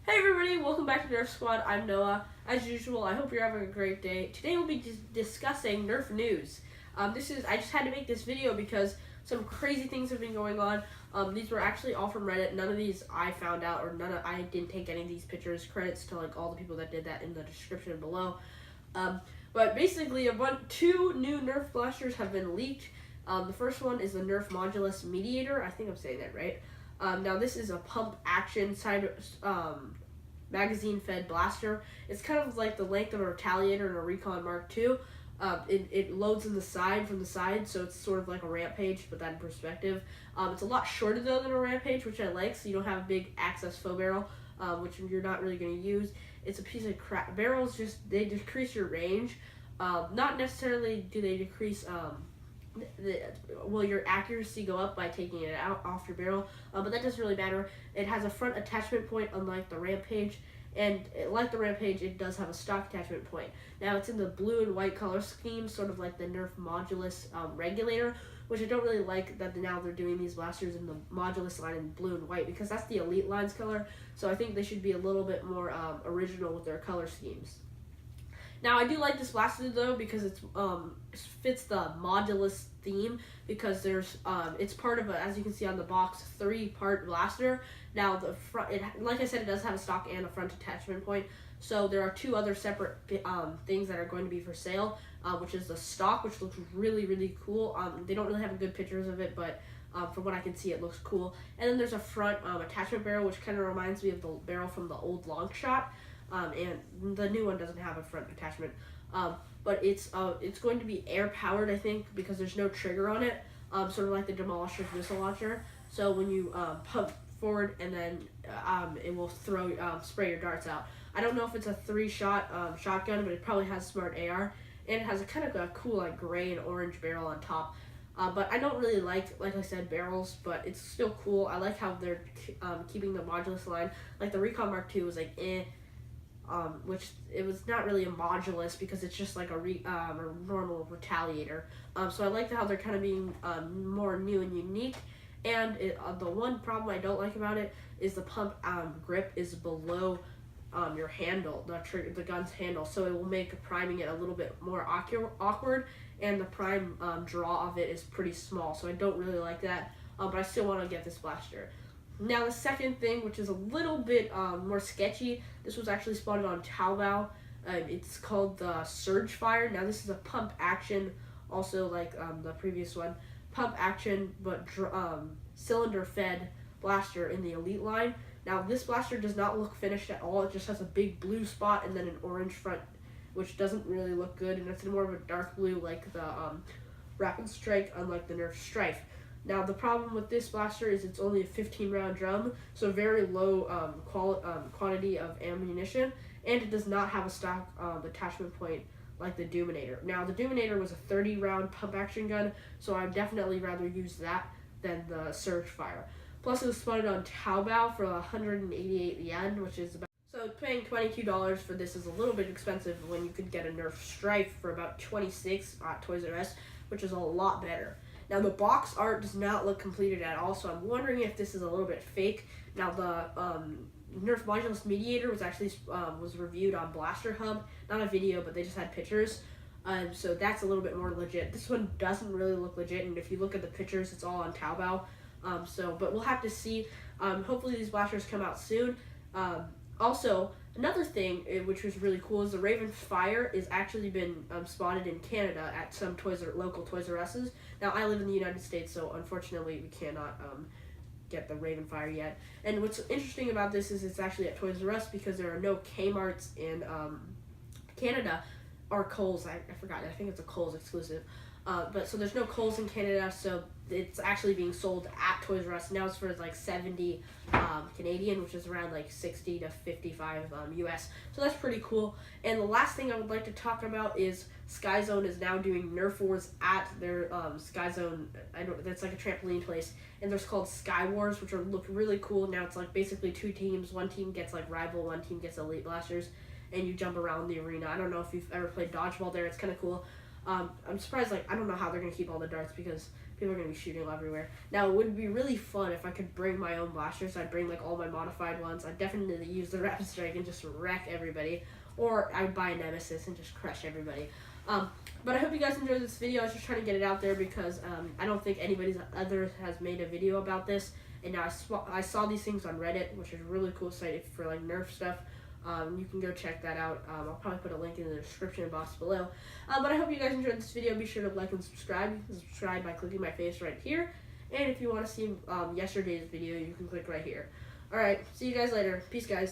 Hey everybody, welcome back to Nerf Squad. I'm Noah. As usual, I hope you're having a great day. Today we'll be discussing Nerf news. I just had to make this video because some crazy things have been going on. These were actually all from Reddit. None of these I found out, or I didn't take any of these pictures. Credits to like all the people that did that in the description below. But basically, two new Nerf blasters have been leaked. The first one is the Nerf Modulus Mediator. I think I'm saying that right. Now this is a pump action magazine fed blaster. It's kind of like the length of a Retaliator and a Recon Mark II. It loads in the side from the side, so it's sort of like a Rampage, but that in perspective. It's a lot shorter though than a Rampage, which I like, so you don't have a big access faux barrel, which you're not really going to use. It's a piece of crap. Barrels they decrease your range. Not necessarily do they decrease will your accuracy go up by taking it off your barrel, but that doesn't really matter. It has a front attachment point unlike the Rampage, and like the Rampage, it does have a stock attachment point. Now it's in the blue and white color scheme, sort of like the Nerf Modulus Regulator, which I don't really like that now they're doing these blasters in the Modulus line in blue and white, because that's the Elite line's color, so I think they should be a little bit more original with their color schemes. Now I do like this blaster though because it fits the Modulus theme, because it's part of as you can see on the box, 3-part blaster. Now the front, like I said, it does have a stock and a front attachment point. So there are 2 other separate things that are going to be for sale, which is the stock, which looks really cool. They don't really have good pictures of it, but from what I can see, it looks cool. And then there's a front attachment barrel, which kind of reminds me of the barrel from the old long shot. And the new one doesn't have a front attachment, but it's going to be air powered, I think, because there's no trigger on it, sort of like the Demolisher's missile launcher. So when you pump forward, and then it will spray your darts out. I don't know if it's a 3-shot shotgun, but it probably has smart AR, and it has a kind of a cool like gray and orange barrel on top. But I don't really like I said, barrels, but it's still cool. I like how they're keeping the Modulus line. Like the Recon Mark II was like which it was not really a Modulus because it's just like a normal Retaliator. So I like how they're kind of being more new and unique. And the one problem I don't like about it is the pump grip is below your handle, the gun's handle, so it will make priming it a little bit more awkward, and the prime draw of it is pretty small, so I don't really like that, but I still want to get this blaster. Now the second thing, which is a little bit more sketchy, this was actually spotted on Taobao. It's called the SurgeFire. Now this is a pump action, also like the previous one, pump action but cylinder fed blaster in the Elite line. Now this blaster does not look finished at all. It just has a big blue spot and then an orange front, which doesn't really look good, and it's more of a dark blue like the Rapid Strike, unlike the Nerf Strife. Now the problem with this blaster is it's only a 15-round drum, so very low quantity of ammunition, and it does not have a stock attachment point like the Doominator. Now the Doominator was a 30-round pump action gun, so I'd definitely rather use that than the SurgeFire. Plus it was spotted on Taobao for 188 yen, which is about, so paying $22 for this is a little bit expensive when you could get a Nerf Strife for about $26 at Toys R Us, which is a lot better. Now the box art does not look completed at all, so I'm wondering if this is a little bit fake. Now the Nerf Modulus Mediator was actually was reviewed on Blaster Hub, not a video, but they just had pictures. So that's a little bit more legit. This one doesn't really look legit, and if you look at the pictures, it's all on Taobao. But we'll have to see. Hopefully these blasters come out soon. Also, another thing which was really cool is the Raven Fire is actually been spotted in Canada at some local Toys R Us's. Now I live in the United States, so unfortunately we cannot get the Raven Fire yet. And what's interesting about this is it's actually at Toys R Us because there are no Kmart's in Canada, or Kohl's. I forgot. I think it's a Kohl's exclusive. But so there's no Kohl's in Canada, so it's actually being sold at Toys R Us. Now it's for like 70 Canadian, which is around like 60 to 55 US. So that's pretty cool. And the last thing I would like to talk about is SkyZone is now doing Nerf Wars at their SkyZone. That's like a trampoline place, and there's called Sky Wars, which look really cool. Now it's like basically 2 teams. One team gets like rival, one team gets elite blasters, and you jump around the arena. I don't know if you've ever played dodgeball there. It's kind of cool. I'm surprised, I don't know how they're going to keep all the darts because people are going to be shooting everywhere. Now, it would be really fun if I could bring my own blasters. I'd bring like all my modified ones. I'd definitely use the Rapid Strike and just wreck everybody. Or I'd buy a Nemesis and just crush everybody. But I hope you guys enjoyed this video. I was just trying to get it out there because I don't think anybody other has made a video about this. And now I saw these things on Reddit, which is a really cool site for like Nerf stuff. You can go check that out. I'll probably put a link in the description box below. But I hope you guys enjoyed this video. Be sure to like and subscribe. You can subscribe by clicking my face right here. And if you want to see yesterday's video, you can click right here. Alright, see you guys later. Peace, guys.